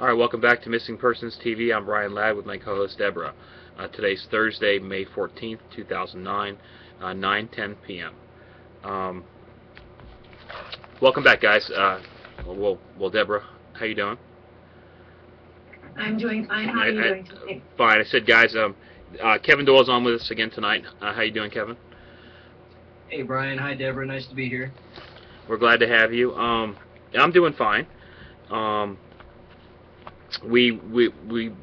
All right, welcome back to Missing Persons TV. I'm Brian Ladd with my co-host Deborah. Today's Thursday, May 14th, 2009, 9:10 p.m. Um, welcome back, guys. Well, Deborah, how you doing? I'm doing fine. How are you doing today? Fine. I said, guys. Kevin Doyle's on with us again tonight. How you doing, Kevin? Hey Brian, hi Deborah, nice to be here. We're glad to have you. I'm doing fine. Um, we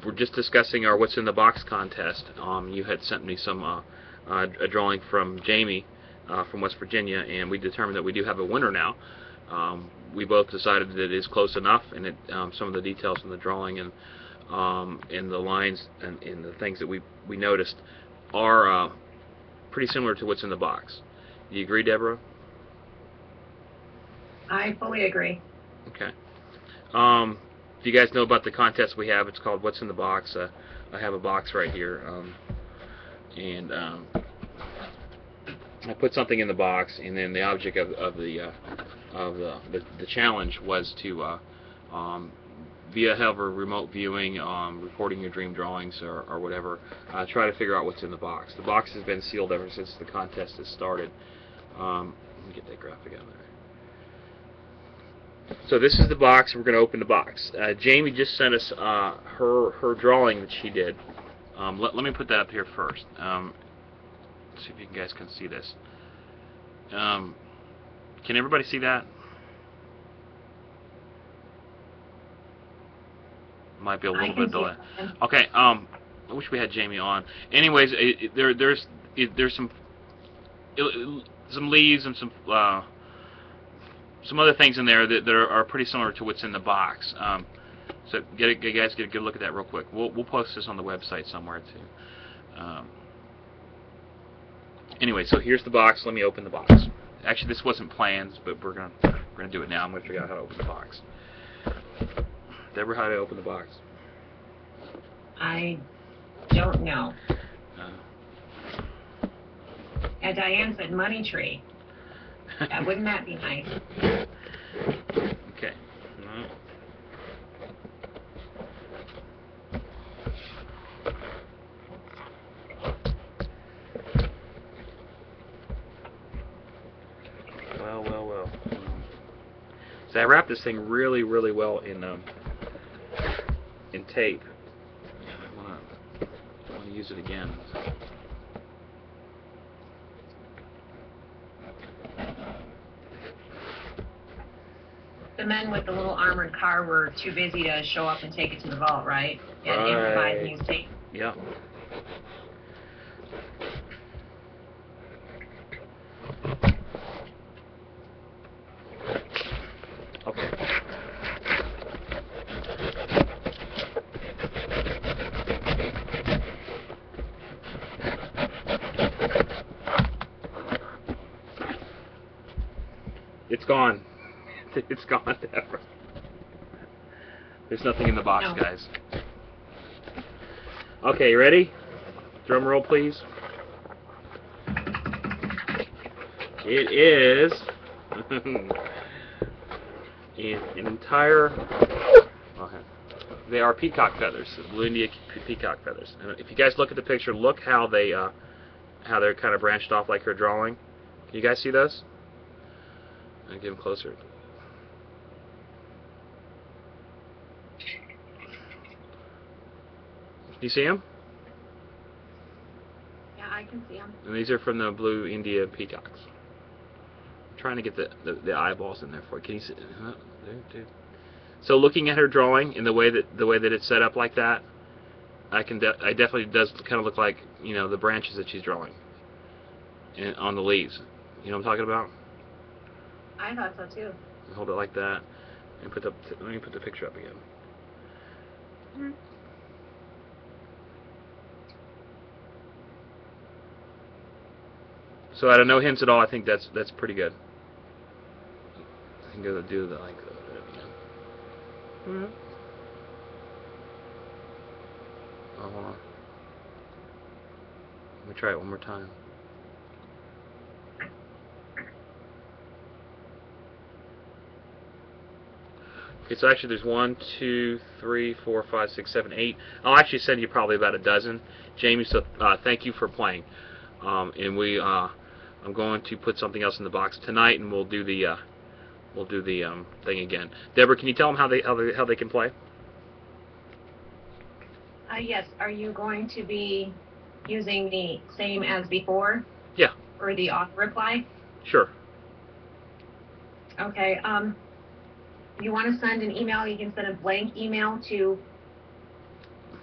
were just discussing our What's in the Box contest. You had sent me a drawing from Jamie from West Virginia, and we determined that we do have a winner now. We both decided that it is close enough, and some of the details in the drawing and the lines and the things that we noticed are pretty similar to What's in the Box. Do you agree, Deborah? I fully agree. Okay. Do you guys know about the contest we have? It's called What's in the Box. I have a box right here, and I put something in the box, and then the object of the challenge was to via however remote viewing, recording your dream drawings or whatever, try to figure out what's in the box. The box has been sealed ever since the contest has started. Let me get that graphic out of there. So this is the box. We're going to open the box. Jamie just sent us her drawing that she did. Let me put that up here first. Let's see if you guys can see this. Can everybody see that? Might be a little bit delayed. Okay. I wish we had Jamie on. Anyways, there's some leaves and some other things in there that are pretty similar to what's in the box. So guys, get a good look at that real quick. We'll post this on the website somewhere too. Anyway, so here's the box. Let me open the box. Actually, this wasn't planned, but we're gonna do it now. I'm gonna figure out how to open the box. Deborah, how do I open the box? I don't know. Diane said money tree. Wouldn't that be nice? Okay. No. Well. So I wrapped this thing really well in tape. I want to use it again. The men with the little armored car were too busy to show up and take it to the vault, right? And right. improvise and use tape. Yeah. Okay. It's gone. It's gone, Deborah. There's nothing in the box, No. guys. Okay, you ready? Drum roll, please. It is an entire. Okay. They are peacock feathers, blue India peacock feathers. And if you guys look at the picture, look how they're kind of branched off like her drawing. Can you guys see those? I'll get them closer. Do you see them? Yeah, I can see them. And these are from the blue India peacocks. I'm trying to get the eyeballs in there for you. Can you see? There. So looking at her drawing and the way that it's set up like that, I definitely does kind of look like, you know, the branches that she's drawing on the leaves. You know what I'm talking about? I thought so too. Hold it like that and let me put the picture up again. Mm-hmm. So out of no hints at all, I think that's pretty good. I can go do the like that. Mm-hmm. Oh, hold on. Let me try it one more time. Okay, so actually there's 1, 2, 3, 4, 5, 6, 7, 8. I'll actually send you probably about a dozen, Jamie. So thank you for playing. And I'm going to put something else in the box tonight, and we'll do the thing again. Deborah, can you tell them how they can play? Yes. Are you going to be using the same as before? Yeah. Or the auto reply? Sure. Okay. You want to send an email? You can send a blank email to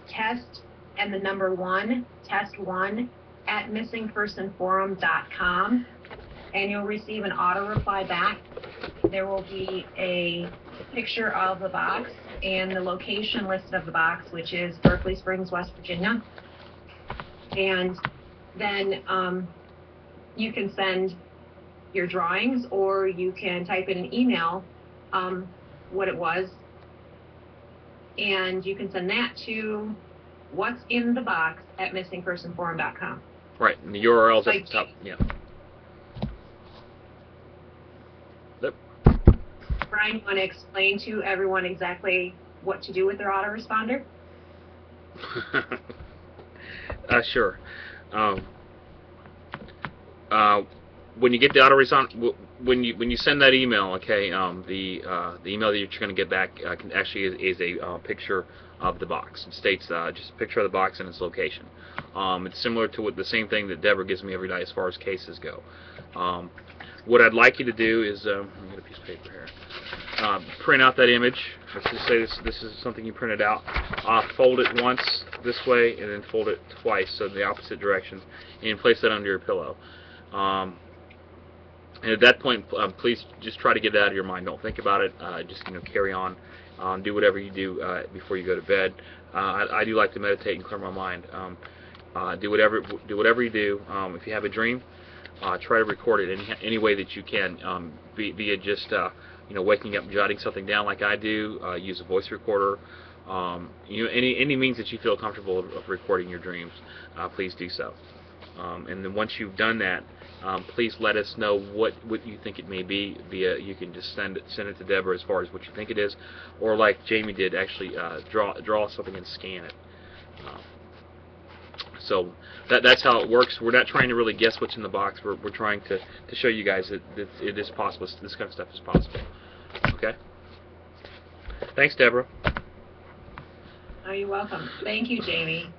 test and the number 1, test1 at missingpersonforum.com, and you'll receive an auto reply back. There will be a picture of the box and the location listed of the box, which is Berkeley Springs, West Virginia. And then you can send your drawings, or you can type in an email what it was, and you can send that to what's in the box at missingpersonforum.com. Right, and the URL's at the top. Yeah. Yep. Brian, you want to explain to everyone exactly what to do with their autoresponder? Sure. When you get the autoresponder, when you send that email, okay, the email that you're going to get back actually is a picture of the box. It states just a picture of the box and its location. It's similar to the same thing that Deborah gives me every day as far as cases go. What I'd like you to do is, let me get a piece of paper here. Print out that image. Let's just say this is something you printed out. Fold it once this way, and then fold it twice, so in the opposite direction, and place that under your pillow. And at that point, please just try to get it out of your mind. Don't think about it. Just carry on. Do whatever you do before you go to bed. I do like to meditate and clear my mind. Do whatever you do. If you have a dream, try to record it any way that you can. Be it just waking up and jotting something down like I do. Use a voice recorder. Any means that you feel comfortable of recording your dreams, please do so. And then once you've done that, please let us know what you think it may be. You can just send it to Deborah as far as what you think it is, or like Jamie did, actually draw something and scan it. So that's how it works. We're not trying to really guess what's in the box. We're trying to show you guys that it is possible. This kind of stuff is possible. Okay. Thanks, Deborah. Oh, you're welcome. Thank you, Jamie.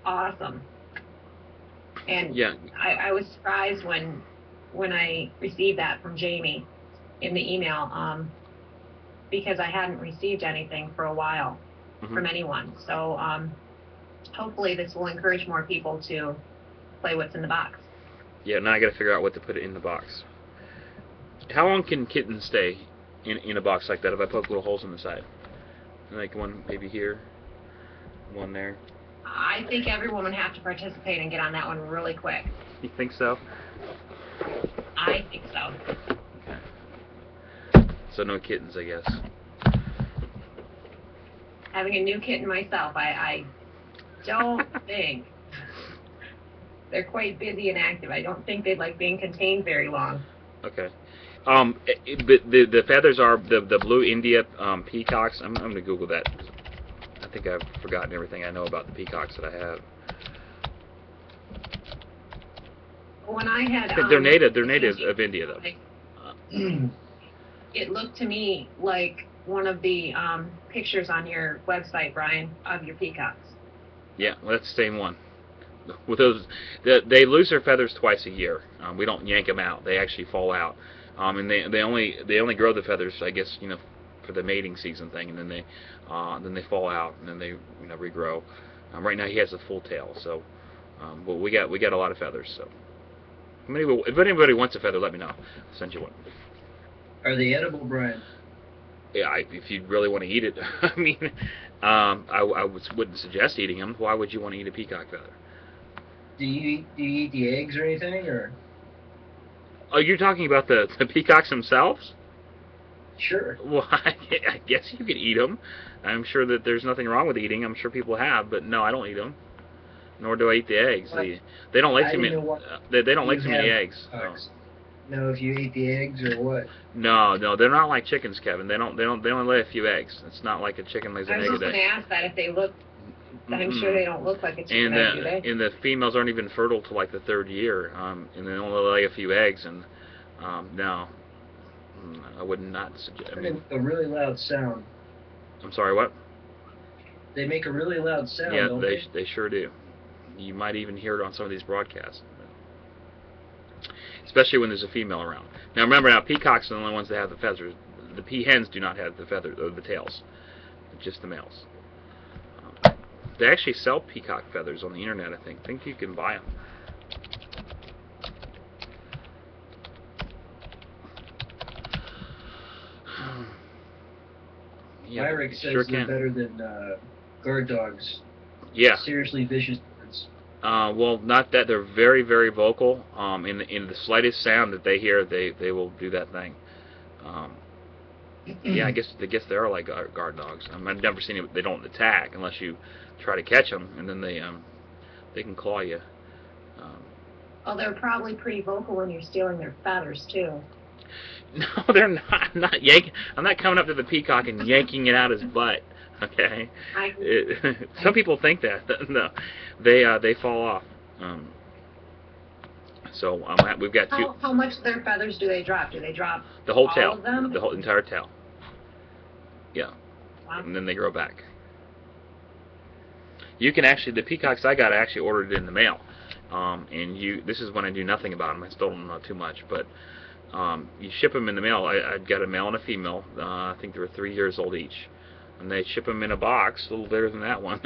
Awesome. And yeah. I was surprised when I received that from Jamie in the email, because I hadn't received anything for a while from anyone. So hopefully this will encourage more people to play what's in the box. Yeah, now I got to figure out what to put in the box. How long can kittens stay in a box like that if I poke little holes in the side? Like one maybe here, one there. I think everyone would have to participate and get on that one really quick. You think so? I think so. Okay. So no kittens, I guess. Having a new kitten myself, I don't think. They're quite busy and active. I don't think they'd like being contained very long. Okay. But the feathers are the blue India peacocks. I'm going to Google that. I think I've forgotten everything I know about the peacocks that I have. When I had they're native of India, though. It looked to me like one of the pictures on your website, Brian, of your peacocks. Yeah, well, that's the same one. With those, they lose their feathers twice a year. We don't yank them out; they actually fall out. And they only grow the feathers, I guess, for the mating season thing, and then they fall out, and then they regrow. Right now he has a full tail, so but we got a lot of feathers. So if anybody wants a feather, let me know. I'll send you one. Are they edible, Brian? Yeah, if you really want to eat it. I mean, I wouldn't suggest eating them. Why would you want to eat a peacock feather? Do you eat the eggs or anything, or? Oh, you're talking about the peacocks themselves? Sure. Well, I guess you could eat them. I'm sure that there's nothing wrong with eating. I'm sure people have, but no, I don't eat them. Nor do I eat the eggs. They don't lay too many. They don't lay too many eggs. So. know if you ate the eggs or what? No, no, they're not like chickens, Kevin. They only lay a few eggs. It's not like a chicken lays I an was egg a just going to day. ask that if they look. I'm sure they don't look like a chicken egg, do they? And the females aren't even fertile till like the 3rd year, and they only lay a few eggs. And no, I would not suggest. I mean, A really loud sound. I'm sorry, what? They make a really loud sound, Yeah, don't they sure do. You might even hear it on some of these broadcasts, especially when there's a female around. Now remember, peacocks are the only ones that have the feathers. The peahens do not have the feathers or the tails, just the males. They actually sell peacock feathers on the internet. I think you can buy them. Yeah, Myrick says sure they're can. better than guard dogs. Yeah. Seriously vicious birds. Well, not that they're very, very vocal. In the slightest sound that they hear, they will do that thing. Yeah, I guess they are like guard dogs. I've never seen it. They don't attack unless you try to catch them, and then they can claw you. Well, they're probably pretty vocal when you're stealing their feathers too. No, they're not. I'm not yanking. I'm not coming up to the peacock and yanking it out his butt. Okay. Some people think that. No, they fall off. So we've got two. How much of their feathers do they drop? Do they drop the whole all tail? of them? The whole entire tail. Yeah. Wow. And then they grow back. You can actually, the peacocks I got, I actually ordered it in the mail. This is when I knew nothing about them. I still don't know too much, but you ship them in the mail. I got a male and a female. I think they were 3 years old each, and they ship them in a box, a little bigger than that one.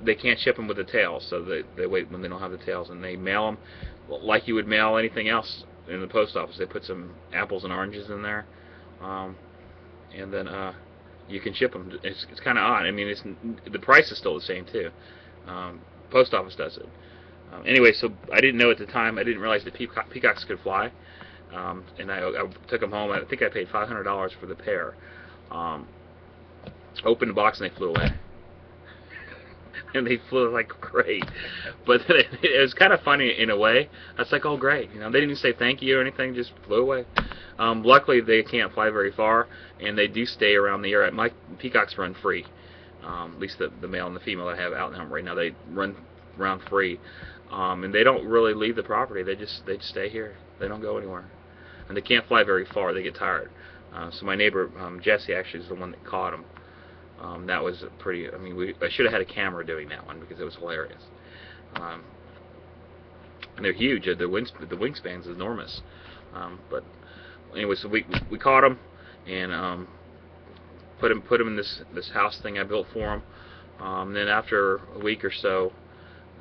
They can't ship them with the tails, so they wait when they don't have the tails, and they mail them like you would mail anything else in the post office. They put some apples and oranges in there, and then you can ship them. It's kind of odd. I mean, the price is still the same too. Post office does it. Anyway, so I didn't know at the time. I didn't realize that peacocks could fly, and I took them home. I think I paid $500 for the pair. Opened the box and they flew away. And they flew like great. But it was kind of funny in a way. I was like, oh great, they didn't even say thank you or anything, just flew away. Luckily they can't fly very far, and they do stay around the area. My peacocks run free. At least the male and the female I have out now right now, they run around free. And they don't really leave the property. They just stay here. They don't go anywhere. And they can't fly very far. They get tired. So my neighbor Jessie actually is the one that caught them. That was pretty. I mean, I should have had a camera doing that one because it was hilarious. And they're huge. The wingspan is enormous. But anyway, so we caught them and put them in this house thing I built for them. And then after a week or so,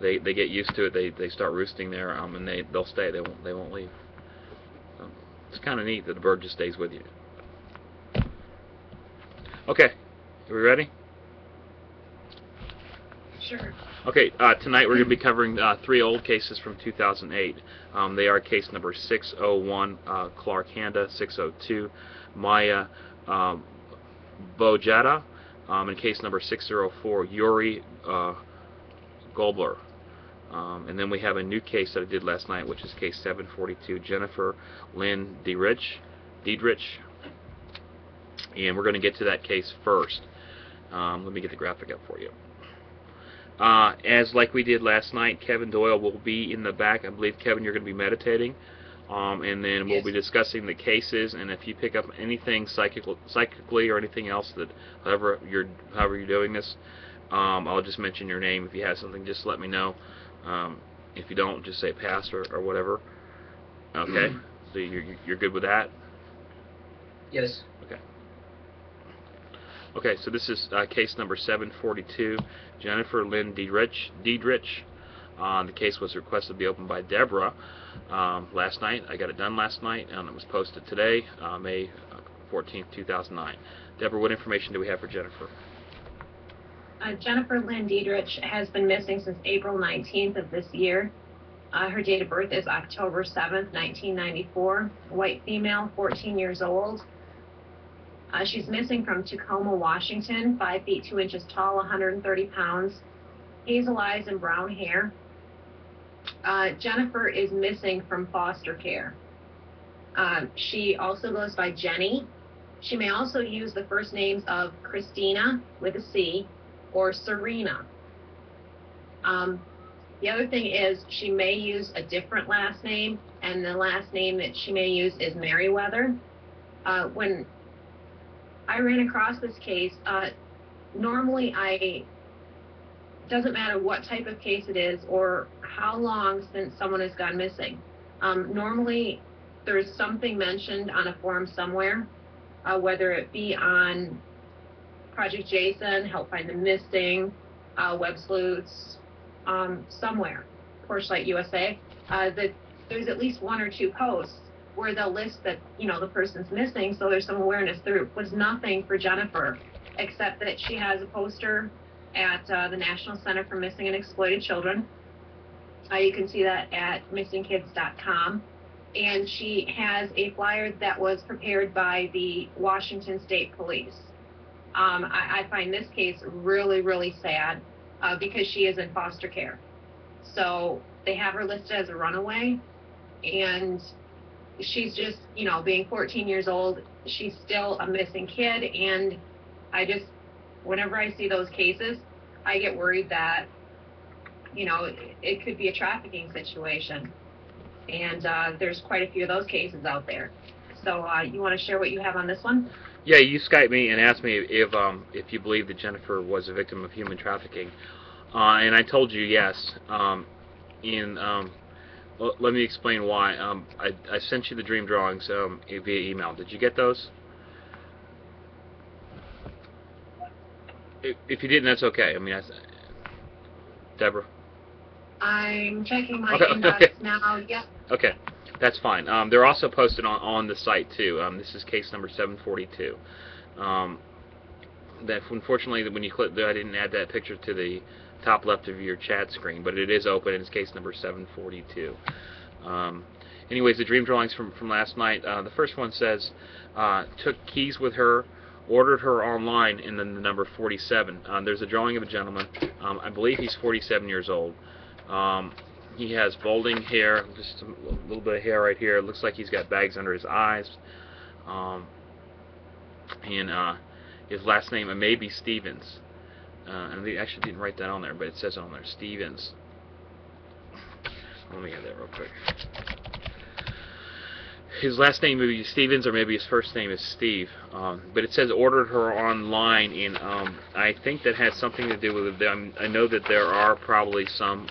they get used to it. They start roosting there, and they'll stay. They won't leave. So it's kind of neat that the bird just stays with you. Okay. Are we ready? Sure. Okay, tonight we're going to be covering 3 old cases from 2008. They are case number 601, Clark Handa, 602, Maja Vojvoda, and case number 604, Jure Golob. And then we have a new case that I did last night, which is case 742, Jennifer Lynn Diedriche. And we're going to get to that case first. Let me get the graphic up for you. As like we did last night, Kevin Doyle will be in the back. I believe, Kevin, you're going to be meditating. And then we'll be discussing the cases. And if you pick up anything psychically or anything else that however you're doing this, I'll just mention your name. If you have something, just let me know. If you don't, just say pass or whatever. Okay. So you're good with that? Yes. Okay. Okay, so this is case number 742, Jennifer Lynn Diedriche. The case was requested to be opened by Deborah last night. I got it done last night, and it was posted today, May 14th, 2009. Deborah, what information do we have for Jennifer? Jennifer Lynn Diedriche has been missing since April 19th of this year. Her date of birth is October 7th, 1994. White female, 14 years old. She's missing from Tacoma, Washington, 5 feet 2 inches tall, 130 pounds, hazel eyes and brown hair. Jennifer is missing from foster care. She also goes by Jenny. She may also use the first names of Christina with a C or Serena. The other thing is she may use a different last name, and the last name that she may use is Merriweather. When I ran across this case, normally doesn't matter what type of case it is or how long since someone has gone missing. Normally there's something mentioned on a form somewhere, whether it be on Project Jason, Help Find the Missing, Web Sleuths, somewhere, Porchlight USA, that there's at least 1 or 2 posts where they'll list that, you know, the person's missing, so there's some awareness. There was nothing for Jennifer, except that she has a poster at the National Center for Missing and Exploited Children. You can see that at missingkids.com. And she has a flyer that was prepared by the Washington State Police. I find this case really, really sad because she is in foster care. So they have her listed as a runaway, and she's just, you know, being 14 years old, she's still a missing kid, and whenever I see those cases, I get worried that, you know, it could be a trafficking situation. And there's quite a few of those cases out there. So you want to share what you have on this one? Yeah, you Skyped me and asked me if you believe that Jennifer was a victim of human trafficking, and I told you yes. Let me explain why. I sent you the dream drawings via email. Did you get those? If you didn't, that's okay. I mean, Deborah? I'm checking my inbox now. Yep. Okay, that's fine. They're also posted on the site too. This is case number 742. That unfortunately, when you click, I didn't add that picture to the top left of your chat screen, but it is open, and it's case number 742. Anyways, the dream drawings from last night. The first one says, took keys with her, ordered her online, and then the number 47. There's a drawing of a gentleman. I believe he's 47 years old. He has balding hair, just a little bit of hair right here. It looks like he's got bags under his eyes. And his last name may be Stevens. And they actually didn't write that on there, but it says on there, Stevens. Let me get that real quick. His last name may be Stevens, or maybe his first name is Steve. But it says ordered her online, and I think that has something to do with it. I know that there are probably some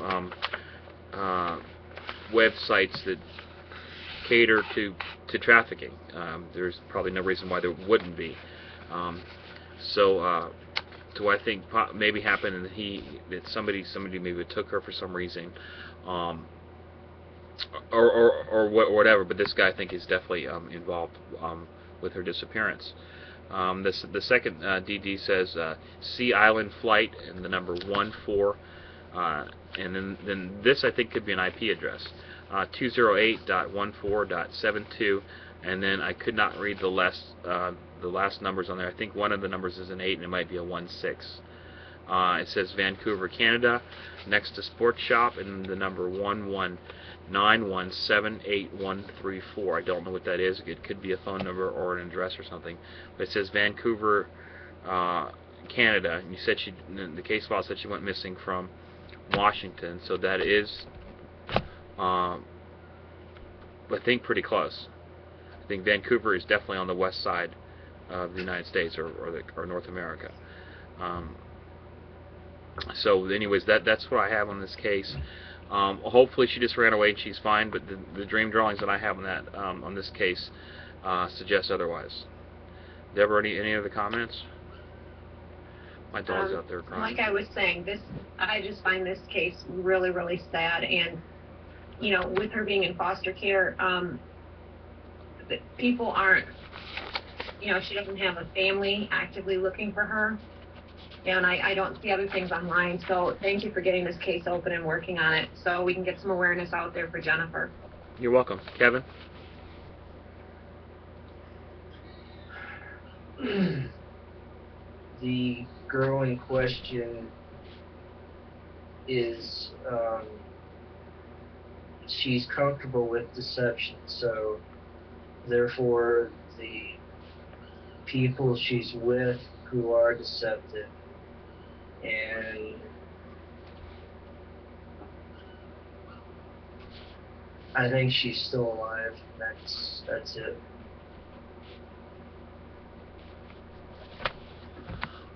websites that cater to trafficking. There's probably no reason why there wouldn't be. So I think maybe happened that somebody maybe took her for some reason, or whatever. But this guy, I think, is definitely involved with her disappearance. The second DD says Sea Island Flight and the number 14, and then this I think could be an IP address, 208.14.72, and then I could not read the last numbers on there. I think one of the numbers is an 8 and it might be a 16. It says Vancouver, Canada, next to Sports Shop, and the number 1191788134. I don't know what that is. It could be a phone number or an address or something. But it says Vancouver, Canada. And you said the case file said she went missing from Washington, so that is, I think, pretty close. I think Vancouver is definitely on the west side of the United States or North America. So anyways, that's what I have on this case. Hopefully she just ran away and she's fine, but the dream drawings that I have on that on this case suggest otherwise. Deborah, any other comments? My dog's out there crying. Like I was saying, I just find this case really, really sad, and you know, with her being in foster care, people aren't, you know, she doesn't have a family actively looking for her, and I don't see other things online. So thank you for getting this case open and working on it so we can get some awareness out there for Jennifer. You're welcome. Kevin? The girl in question is, she's comfortable with deception, so therefore the people she's with who are deceptive, and I think she's still alive. That's it.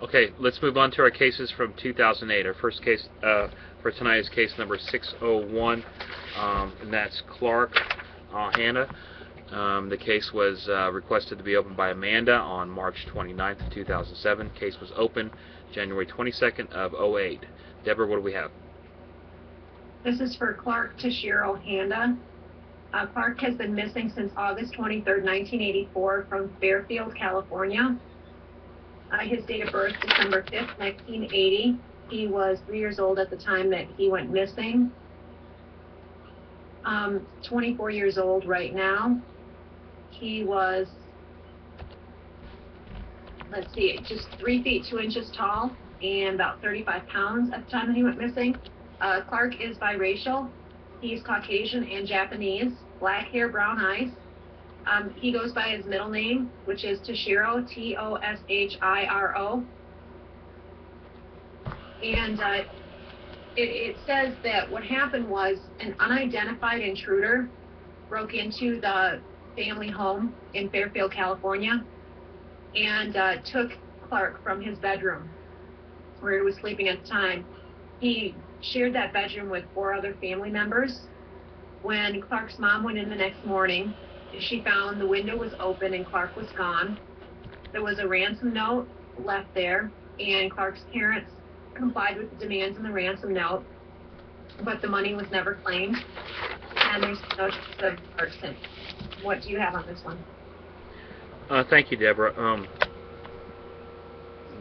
Okay, let's move on to our cases from 2008. Our first case for tonight is case number 601, and that's Clark Handa. The case was requested to be opened by Amanda on March 29th, 2007. Case was opened January 22nd of 08. Deborah, what do we have? This is for Clark Toshiro Handa. Clark has been missing since August 23rd, 1984 from Fairfield, California. His date of birth, December 5th, 1980. He was 3 years old at the time that he went missing. 24 years old right now. He was, let's see, just 3 feet 2 inches tall and about 35 pounds at the time that he went missing. Clark is biracial. He's Caucasian and Japanese, black hair, brown eyes. He goes by his middle name, which is Toshiro, Toshiro. And it says that what happened was an unidentified intruder broke into the family home in Fairfield, California, and took Clark from his bedroom where he was sleeping at the time. He shared that bedroom with 4 other family members. When Clark's mom went in the next morning, she found the window was open and Clark was gone. There was a ransom note left there, and Clark's parents complied with the demands in the ransom note, but the money was never claimed, and there's no trace of arson. What do you have on this one? Thank you, Deborah.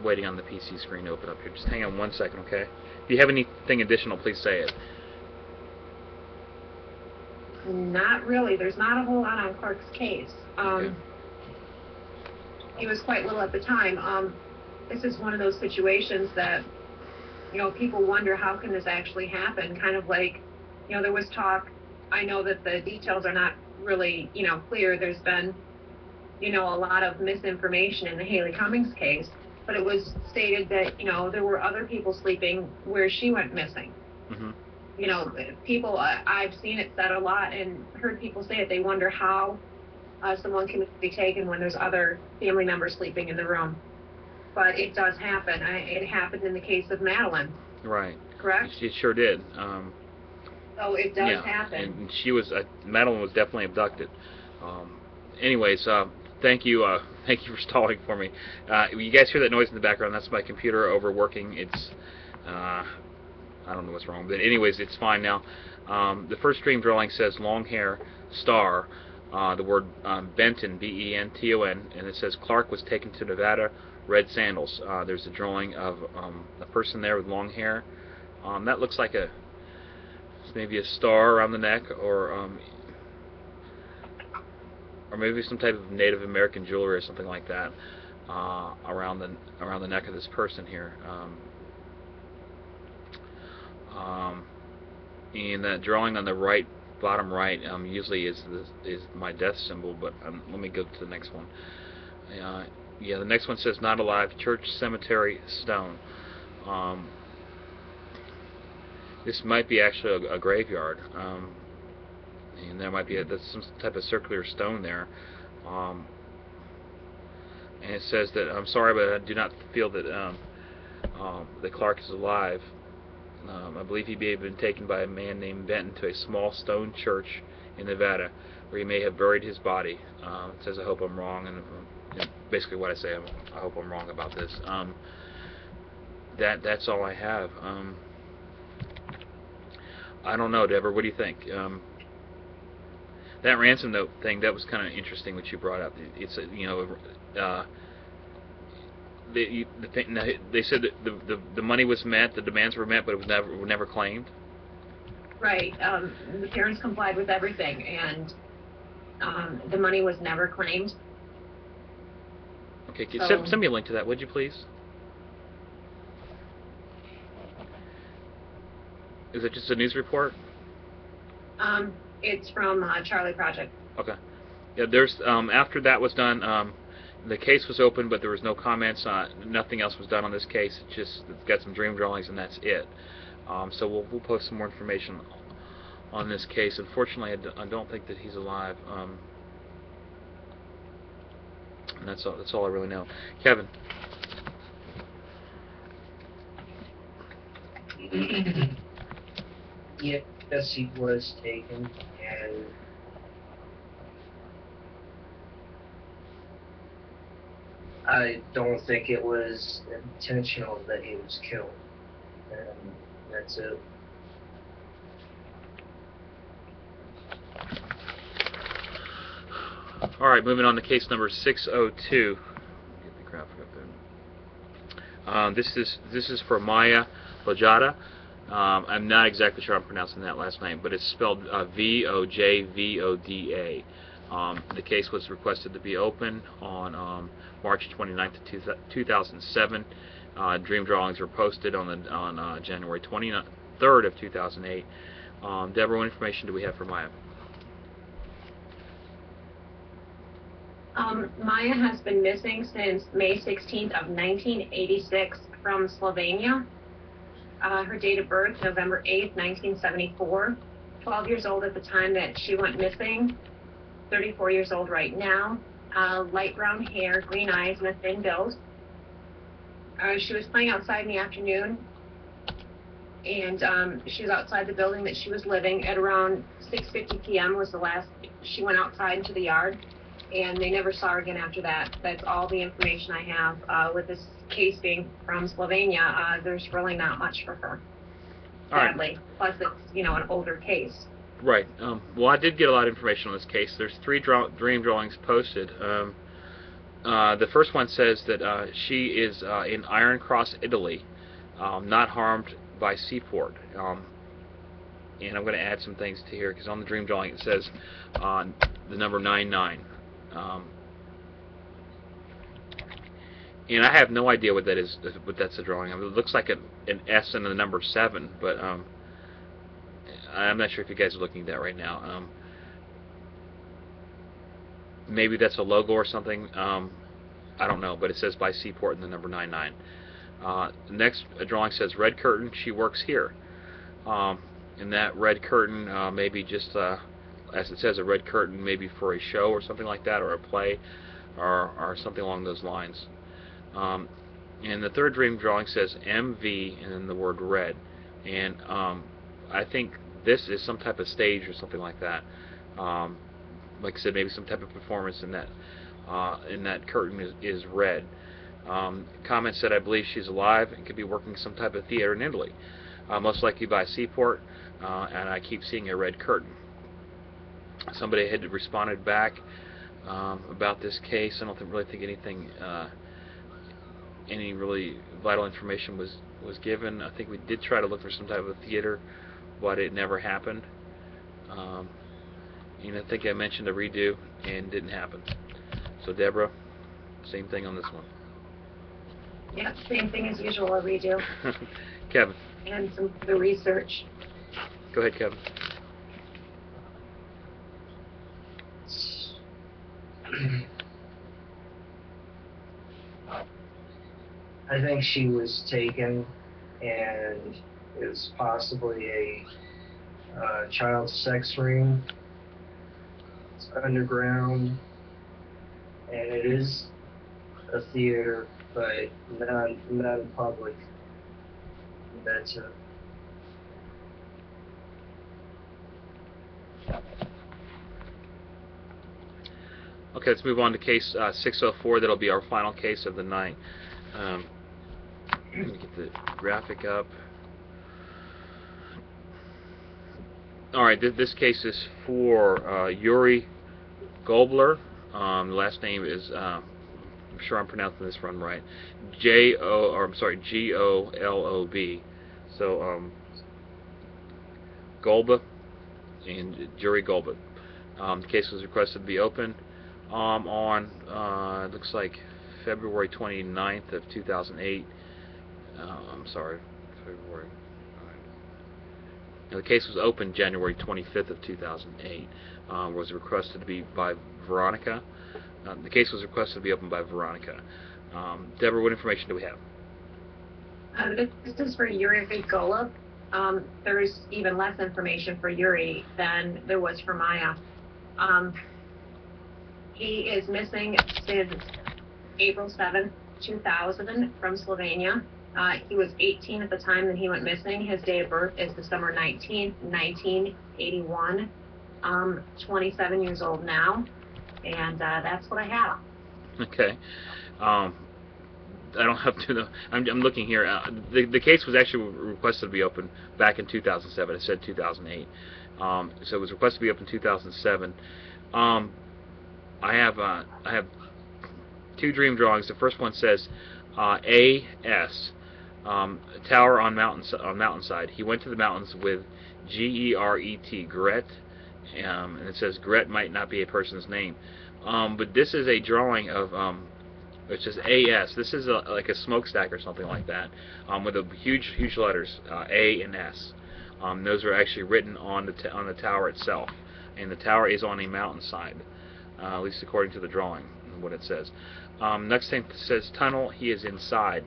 Waiting on the PC screen to open up here. Just hang on 1 second, okay? If you have anything additional, please say it. Not really. There's not a whole lot on Clark's case. Okay. He was quite little at the time. This is one of those situations that, you know, people wonder how can this actually happen. Kind of like, you know, there was talk. I know that the details are not really, you know, clear. There's been, you know, a lot of misinformation in the Haley Cummings case, but it was stated that, you know, there were other people sleeping where she went missing. Mm-hmm. You know, people, I've seen it said a lot and heard people say it. They wonder how someone can be taken when there's other family members sleeping in the room. But it does happen. It happened in the case of Madeline. Right. Correct? It sure did. So it does yeah, happen. And she was, Madeline was definitely abducted. Anyways, thank you for stalling for me. You guys hear that noise in the background? That's my computer overworking. It's, I don't know what's wrong, but anyways, it's fine now. The first dream drawing says long hair, star, the word Benton, B-E-N-T-O-N, and it says Clark was taken to Nevada, red sandals. There's a drawing of a person there with long hair. That looks like maybe a star around the neck, or maybe some type of Native American jewelry or something like that around the neck of this person here. And that drawing on the right, bottom right, usually is my death symbol, but let me go to the next one. Yeah, the next one says not alive, church, cemetery, stone. This might be actually a graveyard, and there might be some type of circular stone there. And it says that, I'm sorry, but I do not feel that that Clark is alive. I believe he may have been taken by a man named Benton to a small stone church in Nevada, where he may have buried his body. It says, I hope I'm wrong, and basically what I say, I hope I'm wrong about this. That's all I have. I don't know, Deborah, what do you think? That ransom note thing, that was kind of interesting what you brought up. It's, you know, they said that the money was met, the demands were met, but it was never claimed. Right. The parents complied with everything, and the money was never claimed. Okay, send me a link to that, would you please? Is it just a news report? It's from Charlie Project. Okay. Yeah, there's after that was done, the case was open, but there was no comments. Nothing else was done on this case. It's just got some dream drawings, and that's it. So we'll post some more information on this case. Unfortunately, I don't think that he's alive. And that's all I really know. Kevin. Yeah, Jessie was taken, and I don't think it was intentional that he was killed. And that's it. All right, moving on to case number 602. Get the graphic up there. This is for Maja Vojvoda. I'm not exactly sure I'm pronouncing that last name, but it's spelled Vojvoda. The case was requested to be open on March 29th, 2007. Dream drawings were posted on January 23rd of 2008. Deborah, what information do we have for Maja? Maja has been missing since May 16th of 1986 from Slovenia. Her date of birth, November 8th, 1974. 12 years old at the time that she went missing. 34 years old right now. Light brown hair, green eyes, and a thin build. She was playing outside in the afternoon, and she was outside the building that she was living. At around 6:50 p.m. was the last she went outside into the yard, and they never saw her again after that. That's all the information I have. With this case being from Slovenia, there's really not much for her, sadly. Right. Plus, it's, you know, an older case. Right. Well, I did get a lot of information on this case. There's 3 dream drawings posted. The first one says that she is in Iron Cross, Italy, not harmed by seaport. And I'm going to add some things to here, because on the dream drawing it says the number 99. And I have no idea what that is. What that's a drawing. I mean, it looks like an S and the number 7, but I'm not sure if you guys are looking at that right now. Maybe that's a logo or something. I don't know, but it says by seaport and the number 99. The next drawing says red curtain. She works here. And that red curtain, maybe just as it says, a red curtain, maybe for a show or something like that, or a play, or something along those lines. And the third dream drawing says MV and then the word red. And I think this is some type of stage or something like that. Like I said, maybe some type of performance in that curtain is red. Comment said, I believe she's alive and could be working some type of theater in Italy, most likely by a seaport, and I keep seeing a red curtain. Somebody had responded back about this case. I don't really think anything, any really vital information was given. I think we did try to look for some type of theater, but it never happened. And I think I mentioned a redo, and it didn't happen. So Deborah, same thing on this one. Yep, same thing as usual, a redo. Kevin. And the research. Go ahead, Kevin. I think she was taken, and it was possibly a child sex ring. It's underground, and it is a theater, but not in public. That's it. Okay, let's move on to case 604. That'll be our final case of the night. Let me get the graphic up. Alright, this case is for Jure Golob. The last name is, I'm sure I'm pronouncing this one right, G-O-L-O-B. So, Golob and Jure Golob. The case was requested to be open on, it looks like February 29th of 2008. I'm sorry, February. Now, the case was opened January 25th of 2008. Was requested to be by Veronica. The case was requested to be opened by Veronica. Deborah, what information do we have? This is for Jure Golob. There's even less information for Jure than there was for Maja. He is missing since April 7th, 2000 from Slovenia. He was 18 at the time that he went missing. His date of birth is December 19th, 1981. 27 years old now, and that's what I have. Okay. I don't have to know. I'm looking here. The case was actually requested to be opened back in 2007. It said 2008. So it was requested to be opened in 2007. I have two dream drawings. The first one says A.S. Tower on mountainside. He went to the mountains with G-E-R-E-T, Gret, and it says Gret might not be a person's name, but this is a drawing of which is A.S. This is like a smokestack or something like that, with a huge letters A and S. Those are actually written on the tower itself, and the tower is on a mountainside, at least according to the drawing, what it says. Next thing says tunnel. He is inside.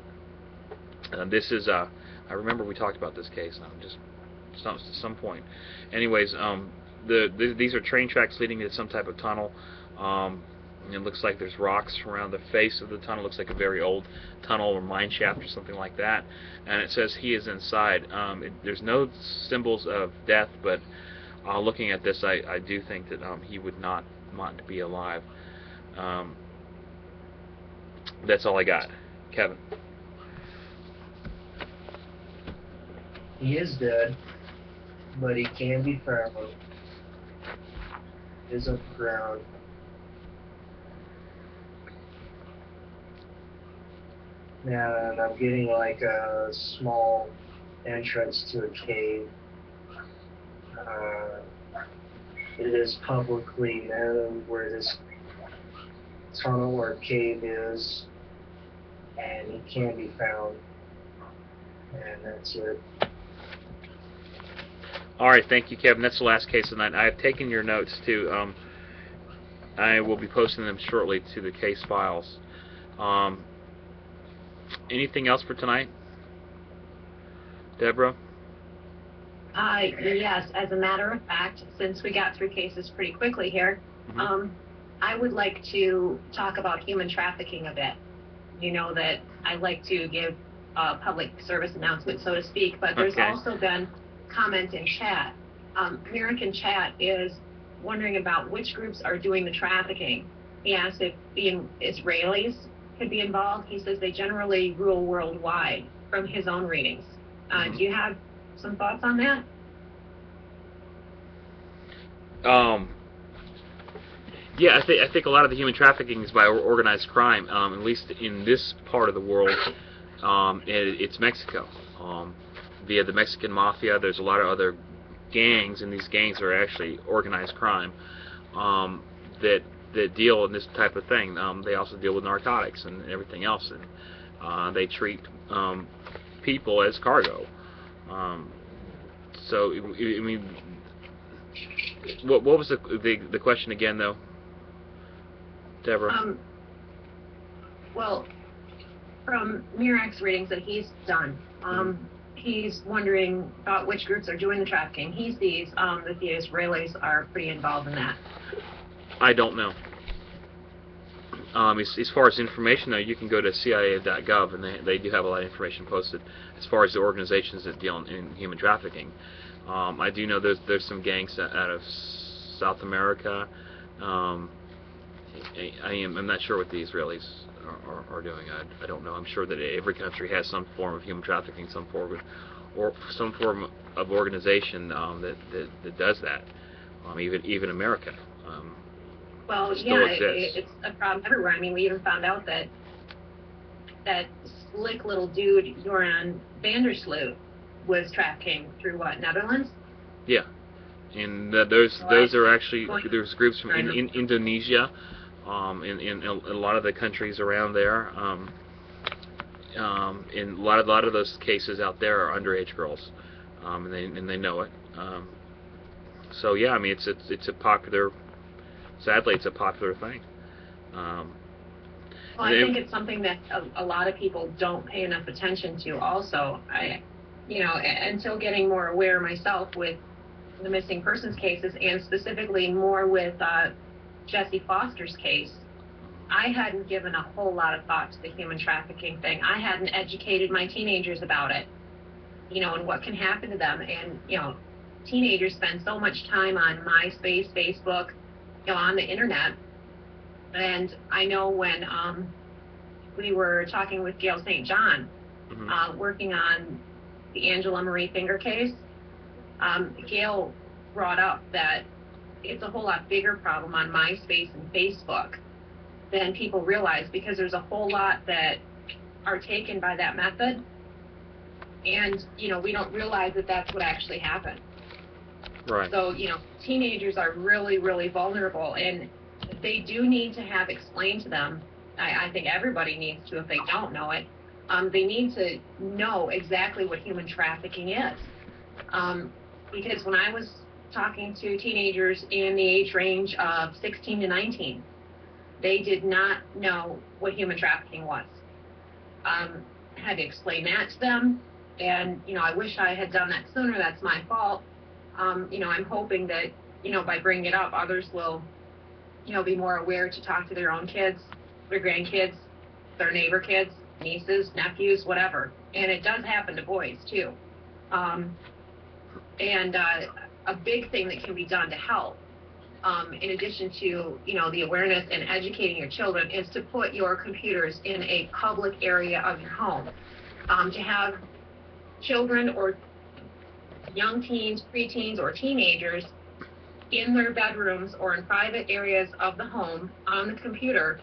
This is I remember we talked about this case. Just some point. Anyways, these are train tracks leading to some type of tunnel. It looks like there's rocks around the face of the tunnel. It looks like a very old tunnel or mine shaft or something like that. And it says he is inside. There's no symbols of death, but looking at this, I do think that he would not want to be alive. That's all I got. Kevin. He is dead, but he can be found. He is on the ground. And I'm getting like a small entrance to a cave. It is publicly known where this tunnel or cave is, and he can be found. And that's it. Alright, thank you, Kevin. That's the last case of the night. I have taken your notes too. I will be posting them shortly to the case files. Anything else for tonight? Deborah? Yes, as a matter of fact, since we got through cases pretty quickly here, I would like to talk about human trafficking a bit. You know that I like to give a public service announcement, so to speak, but there's also been comment in chat. American chat is wondering about which groups are doing the trafficking. He asked if the Israelis could be involved. He says they generally rule worldwide from his own readings. Do you have some thoughts on that? Yeah, I think a lot of the human trafficking is by organized crime, at least in this part of the world. It's Mexico. Via the Mexican mafia, there's a lot of other gangs, and these gangs are actually organized crime that deal in this type of thing. They also deal with narcotics and everything else, and they treat people as cargo. So, I mean, what was the question again, though, Deborah? Well, from Mirak's readings that he's done, he's wondering about which groups are doing the trafficking. He sees that the Israelis are pretty involved in that. I don't know. As far as information, though, you can go to CIA.gov, and they do have a lot of information posted as far as the organizations that deal in human trafficking. I do know there's some gangs out of South America. I'm not sure what the Israelis are doing. I don't know. I'm sure that every country has some form of human trafficking, some form of organization that does that. Even America. Well, yeah, it's a problem everywhere. I mean, we even found out that slick little dude, Joran Vandersloot, was trafficking through what, Netherlands? Yeah, and those are actually, there's groups from in Indonesia, in a lot of the countries around there. In a lot of those cases out there are underage girls, and they know it. So yeah, I mean it's a popular sadly, it's a popular thing. Well, I think it's something that a lot of people don't pay enough attention to also. Until getting more aware myself with the missing persons cases, and specifically more with Jessie Foster's case, I hadn't given a whole lot of thought to the human trafficking thing. I hadn't educated my teenagers about it, and what can happen to them. And, teenagers spend so much time on MySpace, Facebook, on the internet. And I know when we were talking with Gail St. John, working on the Angela Marie Finger case, Gail brought up that it's a whole lot bigger problem on MySpace and Facebook than people realize, because there's a whole lot that are taken by that method, and we don't realize that that's what actually happened. Right. So teenagers are really, really vulnerable, and they do need to have explained to them. I think everybody needs to, if they don't know it. They need to know exactly what human trafficking is. Because when I was talking to teenagers in the age range of 16 to 19, they did not know what human trafficking was. I had to explain that to them, and I wish I had done that sooner. That's my fault. I'm hoping that by bringing it up, others will be more aware to talk to their own kids, their grandkids, their neighbor kids, nieces, nephews, whatever. And it does happen to boys too. And a big thing that can be done to help, in addition to the awareness and educating your children, is to put your computers in a public area of your home. To have children or young teens, preteens, or teenagers in their bedrooms or in private areas of the home on the computer,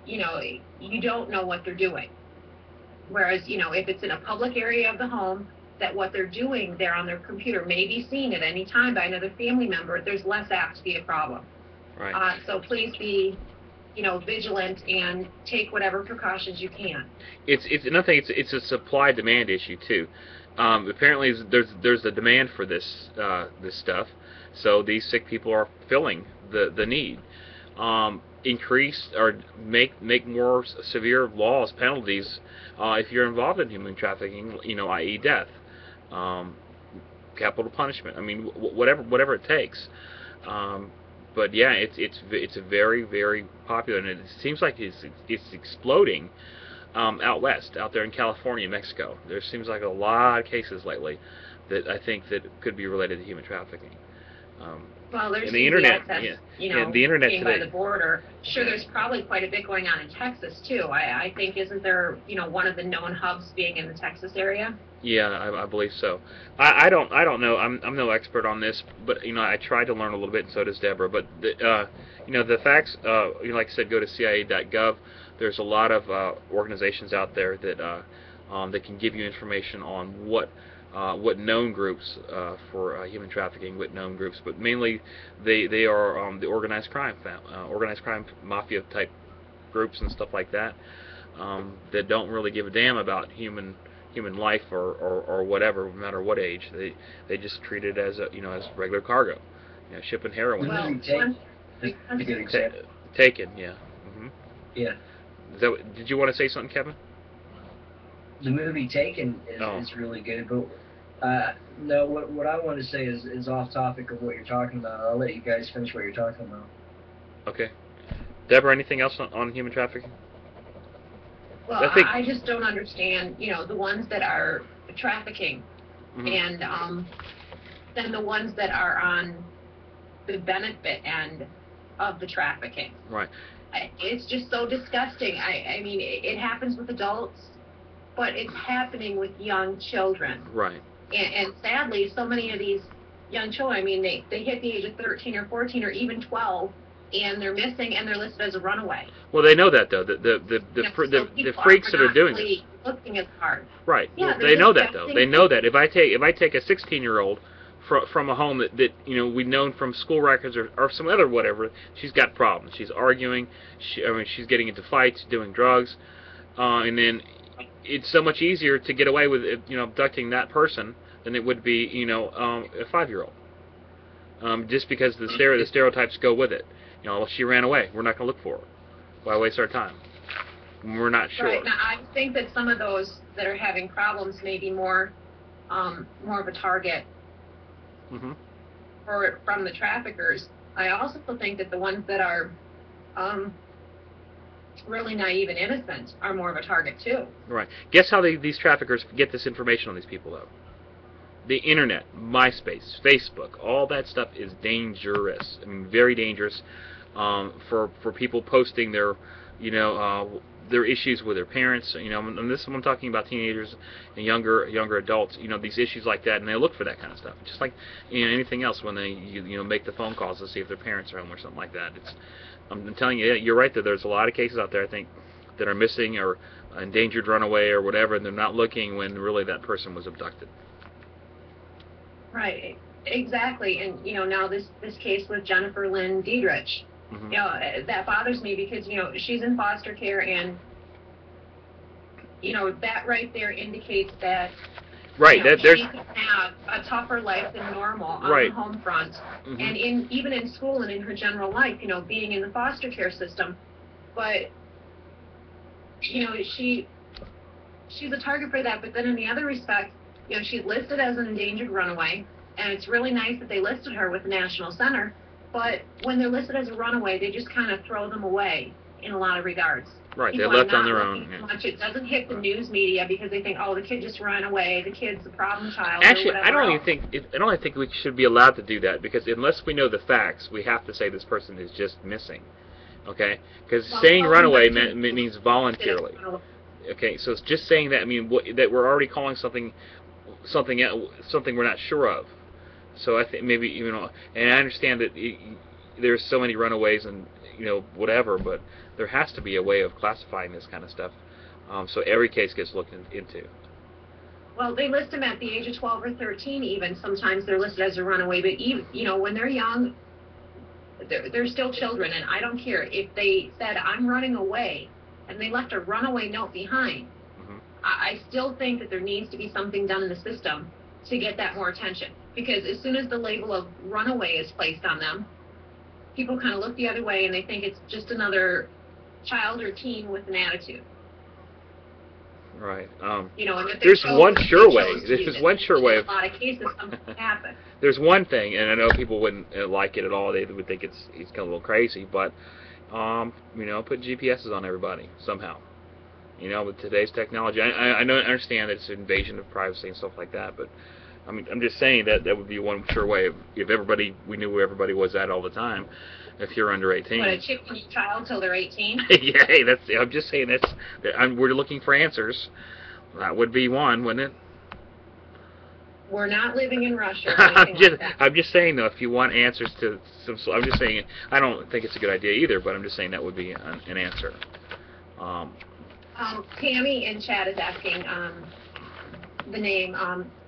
you don't know what they're doing. Whereas, if it's in a public area of the home, that what they're doing there on their computer may be seen at any time by another family member, there's less apt to be a problem. Right. So please be, vigilant and take whatever precautions you can. It's another thing. It's a supply-demand issue too. Apparently, there's a demand for this stuff, so these sick people are filling the need. Increase or make more severe laws, penalties, if you're involved in human trafficking, i.e. death, capital punishment. I mean, whatever it takes. But yeah, it's very, very popular, and it seems like it's exploding out west, out there in California, Mexico. There seems like a lot of cases lately that I think that could be related to human trafficking. Well, there's the internet, access, the internet being today. by the border. Sure, there's probably quite a bit going on in Texas too. I think, isn't there, one of the known hubs being in the Texas area? Yeah, I believe so. I don't know. I'm no expert on this, but I tried to learn a little bit, and so does Deborah. But the facts, like I said, go to CIA.gov. There's a lot of organizations out there that can give you information on what known groups for human trafficking, what known groups, but mainly they are the organized crime mafia type groups and stuff like that, that don't really give a damn about human life or whatever, no matter what age. They just treat it as as regular cargo, shipping heroin. Taken, yeah. Yeah. Did you want to say something, Kevin? The movie Taken is really good, but no, what I want to say is off topic of what you're talking about. I'll let you guys finish what you're talking about. Okay. Deborah, anything else on human trafficking? Well, I just don't understand, the ones that are trafficking, and then the ones that are on the benefit end of the trafficking. Right. It's just so disgusting. I mean, it happens with adults, but it's happening with young children. Right. And sadly, so many of these young children, I mean, they hit the age of 13 or 14 or even 12, and they're missing, and they're listed as a runaway. Well, they know that though. The freaks that are doing this. Looking as hard. Right. Yeah, well, they know that though. They know that if I take a 16-year-old from a home that we've known from school records or some other whatever, she's got problems. She's arguing. She's getting into fights, doing drugs, and then it's so much easier to get away with abducting that person than it would be a 5-year-old. Just because the stereotypes go with it. You know, well, she ran away. We're not going to look for her. Why waste our time? We're not sure. Right. Now, I think that some of those that are having problems may be more of a target Mm-hmm. from the traffickers. I also think that the ones that are really naive and innocent are more of a target too. Right. Guess how these traffickers get this information on these people, though? The internet, MySpace, Facebook, all that stuff is dangerous. I mean, very dangerous for people posting their, you know, their issues with their parents. You know, and this I'm talking about teenagers and younger adults. You know, these issues like that, and they look for that kind of stuff. Just like, you know, anything else when they you know make the phone calls to see if their parents are home or something like that. I'm telling you, you're right that there's a lot of cases out there, I think, that are missing or endangered runaway or whatever, and they're not looking when really that person was abducted. Right, exactly. And you know, now this case with Jennifer Lynn Diedriche, Mm-hmm. you know, that bothers me because, you know, she's in foster care, and you know, that right there indicates that Right, you know, there's she could have a tougher life than normal on right. the home front, Mm-hmm. and even in school and in her general life, you know, being in the foster care system. But you know, she's a target for that. But then in the other respect, you know, she's listed as an endangered runaway, and it's really nice that they listed her with the National Center. But when they're listed as a runaway, they just kind of throw them away in a lot of regards. Right, People they're left are on not their looking own. so Yeah. much. It doesn't hit the news media because they think, oh, the kid just ran away, the kid's the problem child. Actually, or I don't else. even think we should be allowed to do that, because unless we know the facts, we have to say this person is just missing. Okay? Because saying runaway means voluntarily. Okay, so it's just saying that, I mean, that we're already calling something we're not sure of. So I think maybe, you know, and I understand that there's so many runaways and, you know, whatever, but there has to be a way of classifying this kind of stuff, so every case gets looked into. Well, they list them at the age of 12 or 13 even. Sometimes they're listed as a runaway, but even, you know, when they're young, they're still children, and I don't care if they said, I'm running away, and they left a runaway note behind. Mm-hmm. I still think that there needs to be something done in the system to get that more attention, because as soon as the label of runaway is placed on them, people kind of look the other way and they think it's just another child or teen with an attitude. Right. You know, and there's one sure way. There's one sure way. In a lot of cases, something happen. There's one thing, and I know people wouldn't like it at all. They would think he's kind of a little crazy, but you know, put GPSs on everybody somehow. You know, with today's technology, I understand that it's an invasion of privacy and stuff like that, but I mean, I'm just saying that would be one sure way. If we knew where everybody was at all the time, if you're under 18. What, a chip on your child till they're 18? Yeah, hey, I'm just saying we're looking for answers. That would be one, wouldn't it? We're not living in Russia or anything like that. I'm just saying, though, if you want answers to some, I'm just saying, I don't think it's a good idea either, but I'm just saying that would be an answer. Tammy in chat is asking the name.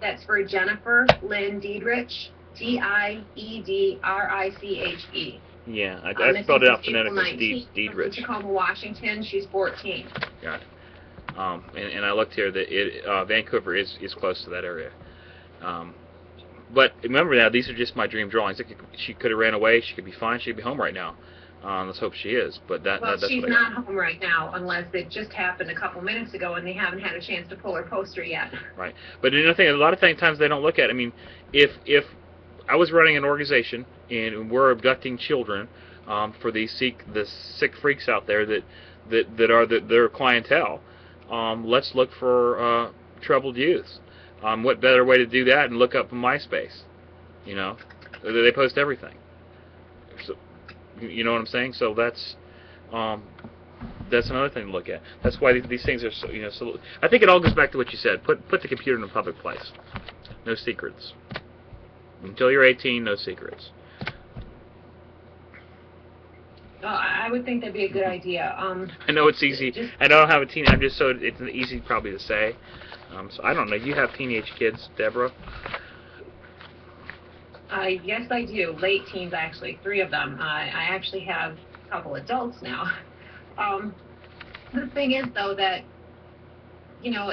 That's for Jennifer Lynn Diedriche, Diedriche. Yeah, I spelled it out phonetically, Diedriche. Tacoma, Washington. She's 14. Got it. And I looked here that Vancouver is close to that area. But remember now, these are just my dream drawings. She could have ran away. She could be fine. She'd be home right now. Let's hope she is. But that's she's what not home right now, unless it just happened a couple minutes ago and they haven't had a chance to pull her poster yet. Right. But another thing, a lot of times they don't look at. I mean, if I was running an organization and we're abducting children for the sick freaks out there that are their clientele, let's look for troubled youths. What better way to do that and look up MySpace? You know, they post everything. So, you know what I'm saying? So that's another thing to look at. That's why these things are so, you know. So I think it all goes back to what you said. Put the computer in a public place. No secrets. Until you're 18, no secrets. I would think that'd be a good idea. I know it's easy. I don't have a teenager, so it's easy probably to say. So I don't know. You have teenage kids, Deborah? Yes, I do. Late teens, actually. 3 of them. I actually have a couple adults now. The thing is, though, that, you know,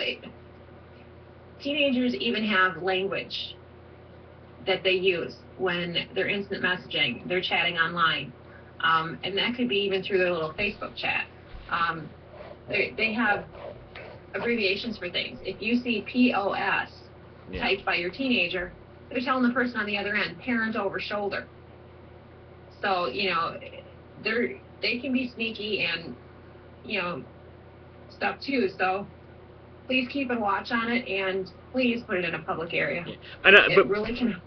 teenagers even have language that they use when they're instant messaging, they're chatting online. And that could be even through their little Facebook chat. They have abbreviations for things. If you see POS typed by your teenager, they're telling the person on the other end, parent over shoulder. So, you know, they can be sneaky and, you know, stuff too. So please keep a watch on it, and please put it in a public area. Yeah. I know, it but really can.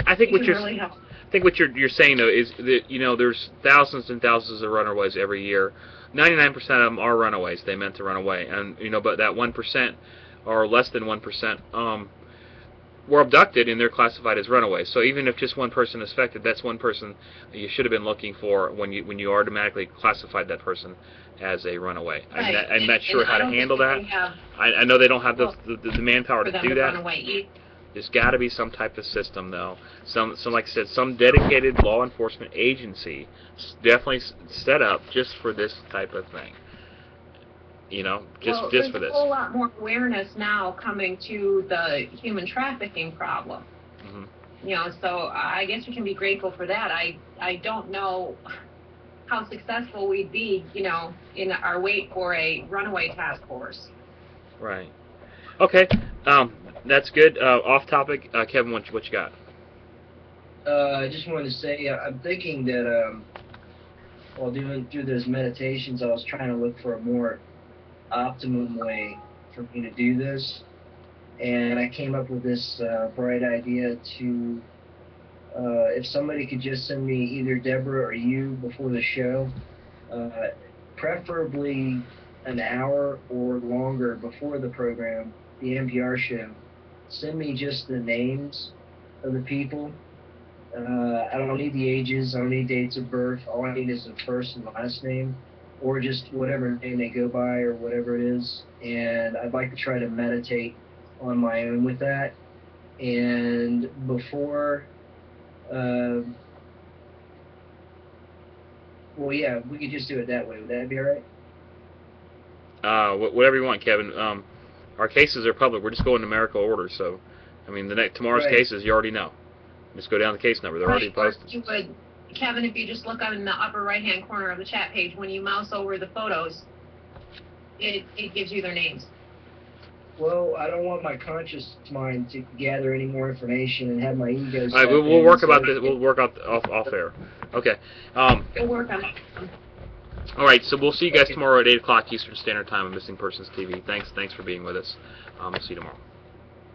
I think what really help. I think what you're saying though is that, you know, there's thousands and thousands of runaways every year. 99% of them are runaways. They meant to run away, and you know, but that 1% or less than 1% were abducted and they're classified as runaways. So even if just one person is affected, that's one person you should have been looking for when you automatically classified that person as a runaway. Right. I'm not sure how to handle that. I know they don't have the manpower to do that. There's got to be some type of system, though. Some like I said, some dedicated law enforcement agency definitely set up just for this type of thing. You know, just for this. There's a whole lot more awareness now coming to the human trafficking problem. Mm-hmm. You know, so I guess we can be grateful for that. I don't know how successful we'd be, you know, in our wait for a runaway task force. Right. Okay. That's good. Off topic, Kevin, what you got? I just wanted to say, I'm thinking that while doing through those meditations, I was trying to look for a more optimum way for me to do this, and I came up with this bright idea to, if somebody could just send me either Deborah or you before the show, preferably an hour or longer before the program, the NPR show, send me just the names of the people. I don't need the ages, I don't need dates of birth, all I need is the first and last name, or just whatever name they go by or whatever it is. And I'd like to try to meditate on my own with that. And before, well, yeah, we could just do it that way. Would that be all right? Whatever you want, Kevin. Our cases are public. We're just going numerical order. So, I mean, tomorrow's cases you already know. Just go down the case number. They're already posted. You would, Kevin, if you just look up in the upper right-hand corner of the chat page, when you mouse over the photos, it gives you their names. Well, I don't want my conscious mind to gather any more information and have my ego. All right, we'll work about this. We'll work out off air. Okay. We'll work on it. All right, so we'll see you guys tomorrow at 8 o'clock Eastern Standard Time on Missing Persons TV. Thanks for being with us. We'll see you tomorrow.